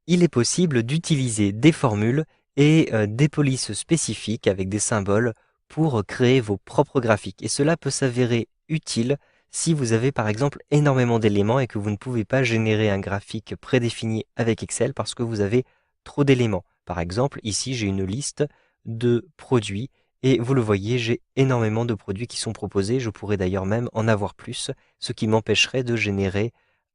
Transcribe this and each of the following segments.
il est possible d'utiliser des formules et des polices spécifiques avec des symboles pour créer vos propres graphiques. Et cela peut s'avérer utile si vous avez par exemple énormément d'éléments et que vous ne pouvez pas générer un graphique prédéfini avec Excel parce que vous avez trop d'éléments. Par exemple, ici j'ai une liste de produits et vous le voyez, j'ai énormément de produits qui sont proposés. Je pourrais d'ailleurs même en avoir plus, ce qui m'empêcherait de générer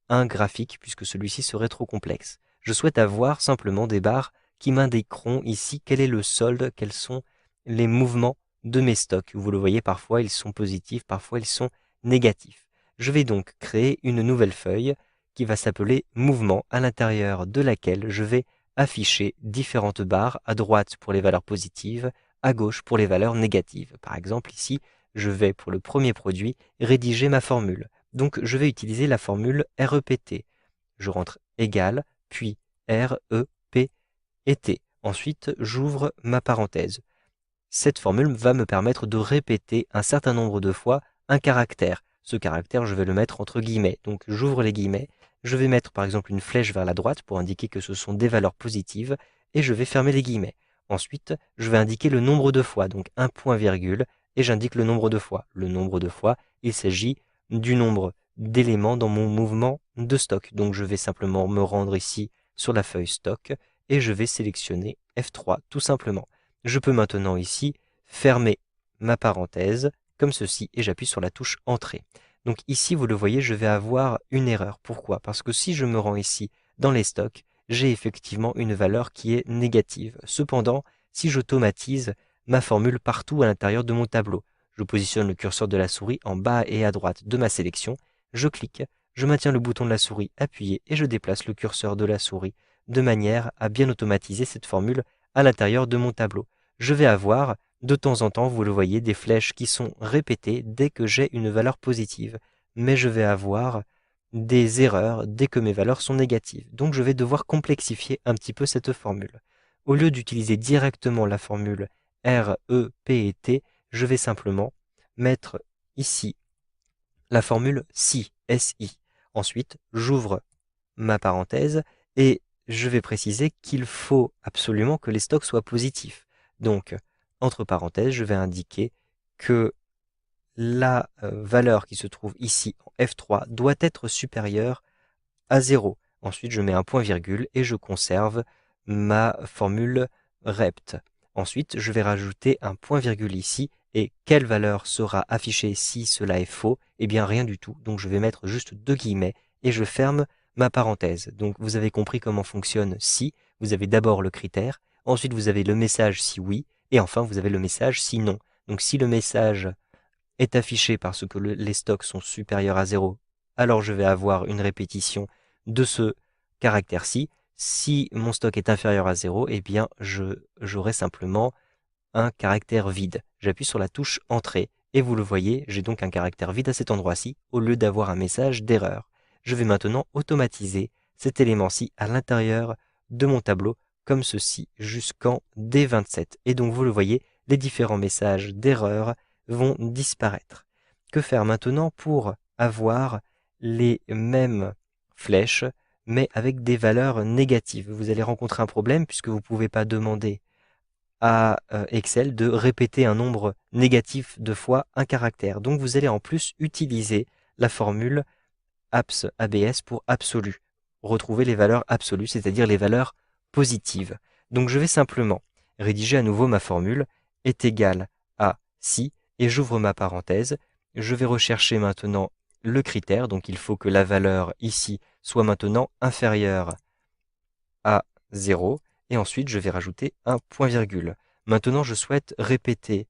un graphique puisque celui-ci serait trop complexe. Je souhaite avoir simplement des barres qui m'indiqueront ici quel est le solde, quels sont les mouvements de mes stocks. Vous le voyez, parfois ils sont positifs, parfois ils sont négatifs. Je vais donc créer une nouvelle feuille qui va s'appeler mouvement, à l'intérieur de laquelle je vais afficher différentes barres, à droite pour les valeurs positives, à gauche pour les valeurs négatives. Par exemple, ici, je vais pour le premier produit rédiger ma formule. Donc je vais utiliser la formule REPT. Je rentre égal, puis R, E, P et T. Ensuite, j'ouvre ma parenthèse. Cette formule va me permettre de répéter un certain nombre de fois un caractère. Ce caractère, je vais le mettre entre guillemets. Donc j'ouvre les guillemets, je vais mettre par exemple une flèche vers la droite pour indiquer que ce sont des valeurs positives, et je vais fermer les guillemets. Ensuite, je vais indiquer le nombre de fois, donc un point virgule, et j'indique le nombre de fois. Le nombre de fois, il s'agit du nombre d'éléments dans mon mouvement de stock. Donc je vais simplement me rendre ici sur la feuille stock, et je vais sélectionner F3 tout simplement. Je peux maintenant ici fermer ma parenthèse comme ceci et j'appuie sur la touche Entrée. Donc ici, vous le voyez, je vais avoir une erreur. Pourquoi? Parce que si je me rends ici dans les stocks, j'ai effectivement une valeur qui est négative. Cependant, si j'automatise ma formule partout à l'intérieur de mon tableau, je positionne le curseur de la souris en bas et à droite de ma sélection, je clique, je maintiens le bouton de la souris appuyé et je déplace le curseur de la souris de manière à bien automatiser cette formule à l'intérieur de mon tableau. Je vais avoir de temps en temps, vous le voyez, des flèches qui sont répétées dès que j'ai une valeur positive. Mais je vais avoir des erreurs dès que mes valeurs sont négatives. Donc je vais devoir complexifier un petit peu cette formule. Au lieu d'utiliser directement la formule R, E, P et T, je vais simplement mettre ici la formule SI, SI. Ensuite, j'ouvre ma parenthèse et je vais préciser qu'il faut absolument que les stocks soient positifs. Donc, entre parenthèses, je vais indiquer que la valeur qui se trouve ici en F3 doit être supérieure à 0. Ensuite, je mets un point virgule et je conserve ma formule rept. Ensuite, je vais rajouter un point virgule ici et quelle valeur sera affichée si cela est faux? Eh bien, rien du tout. Donc, je vais mettre juste deux guillemets et je ferme ma parenthèse. Donc, vous avez compris comment fonctionne si. Vous avez d'abord le critère, ensuite vous avez le message si oui, et enfin vous avez le message si non. Donc, si le message est affiché parce que les stocks sont supérieurs à 0, alors je vais avoir une répétition de ce caractère-ci. Si mon stock est inférieur à 0, eh bien j'aurai simplement un caractère vide. J'appuie sur la touche Entrée et vous le voyez, j'ai donc un caractère vide à cet endroit-ci au lieu d'avoir un message d'erreur. Je vais maintenant automatiser cet élément-ci à l'intérieur de mon tableau comme ceci jusqu'en D27. Et donc vous le voyez, les différents messages d'erreur vont disparaître. Que faire maintenant pour avoir les mêmes flèches mais avec des valeurs négatives? Vous allez rencontrer un problème puisque vous ne pouvez pas demander à Excel de répéter un nombre négatif de fois un caractère. Donc vous allez en plus utiliser la formule ABS pour absolu. Retrouver les valeurs absolues, c'est-à-dire les valeurs positives. Donc je vais simplement rédiger à nouveau ma formule est égale à si et j'ouvre ma parenthèse. Je vais rechercher maintenant le critère, donc il faut que la valeur ici soit maintenant inférieure à 0 et ensuite je vais rajouter un point virgule. Maintenant je souhaite répéter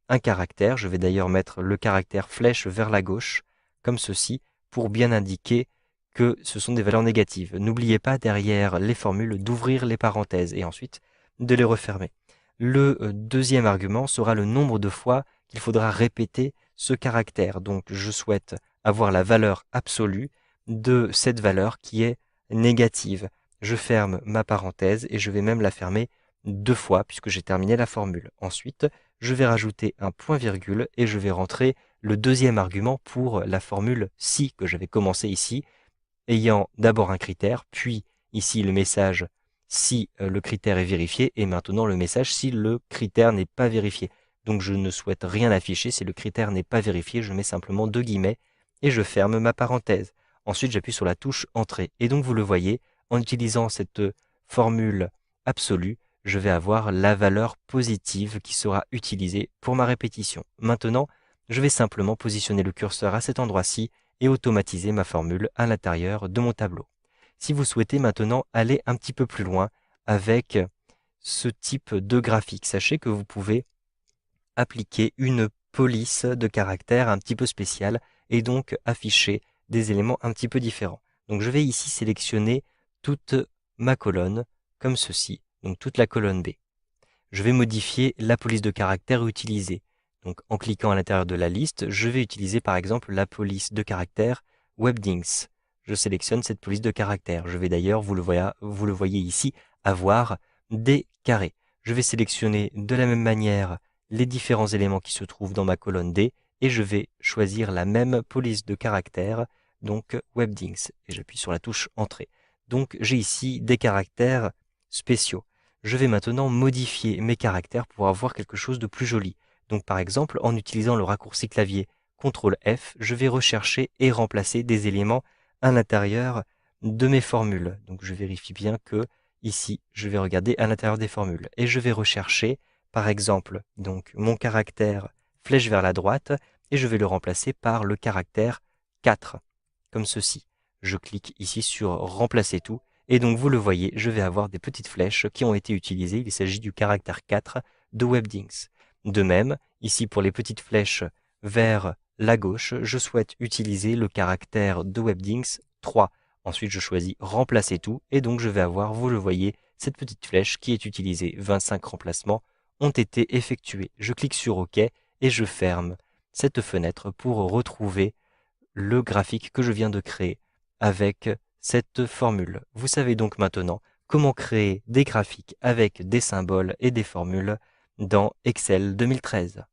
un caractère, je vais d'ailleurs mettre le caractère flèche vers la gauche comme ceci pour bien indiquer que ce sont des valeurs négatives. N'oubliez pas derrière les formules d'ouvrir les parenthèses et ensuite de les refermer. Le deuxième argument sera le nombre de fois qu'il faudra répéter ce caractère. Donc je souhaite avoir la valeur absolue de cette valeur qui est négative. Je ferme ma parenthèse et je vais même la fermer deux fois puisque j'ai terminé la formule. Ensuite, je vais rajouter un point virgule et je vais rentrer le deuxième argument pour la formule si que j'avais commencé ici, ayant d'abord un critère, puis ici le message si le critère est vérifié et maintenant le message si le critère n'est pas vérifié. Donc je ne souhaite rien afficher si le critère n'est pas vérifié, je mets simplement 2 guillemets et je ferme ma parenthèse. Ensuite j'appuie sur la touche Entrée et donc vous le voyez, en utilisant cette formule absolue, je vais avoir la valeur positive qui sera utilisée pour ma répétition. Maintenant, je vais simplement positionner le curseur à cet endroit-ci et automatiser ma formule à l'intérieur de mon tableau. Si vous souhaitez maintenant aller un petit peu plus loin avec ce type de graphique, sachez que vous pouvez appliquer une police de caractère un petit peu spéciale et donc afficher des éléments un petit peu différents. Donc je vais ici sélectionner toute ma colonne comme ceci, donc toute la colonne B. Je vais modifier la police de caractère utilisée. Donc en cliquant à l'intérieur de la liste, je vais utiliser par exemple la police de caractère Webdings. Je sélectionne cette police de caractère. Je vais d'ailleurs, vous le voyez ici, avoir des carrés. Je vais sélectionner de la même manière les différents éléments qui se trouvent dans ma colonne D et je vais choisir la même police de caractère, donc Webdings. Et j'appuie sur la touche Entrée. Donc j'ai ici des caractères spéciaux. Je vais maintenant modifier mes caractères pour avoir quelque chose de plus joli. Donc par exemple, en utilisant le raccourci clavier CTRL F, je vais rechercher et remplacer des éléments à l'intérieur de mes formules. Donc je vérifie bien que ici, je vais regarder à l'intérieur des formules et je vais rechercher par exemple donc mon caractère flèche vers la droite et je vais le remplacer par le caractère 4 comme ceci. Je clique ici sur remplacer tout et donc vous le voyez, je vais avoir des petites flèches qui ont été utilisées. Il s'agit du caractère 4 de Webdings. De même, ici pour les petites flèches vers la gauche, je souhaite utiliser le caractère de Webdings 3. Ensuite, je choisis remplacer tout et donc je vais avoir, vous le voyez, cette petite flèche qui est utilisée. 25 remplacements ont été effectués. Je clique sur OK et je ferme cette fenêtre pour retrouver le graphique que je viens de créer avec cette formule. Vous savez donc maintenant comment créer des graphiques avec des symboles et des formules dans Excel 2013.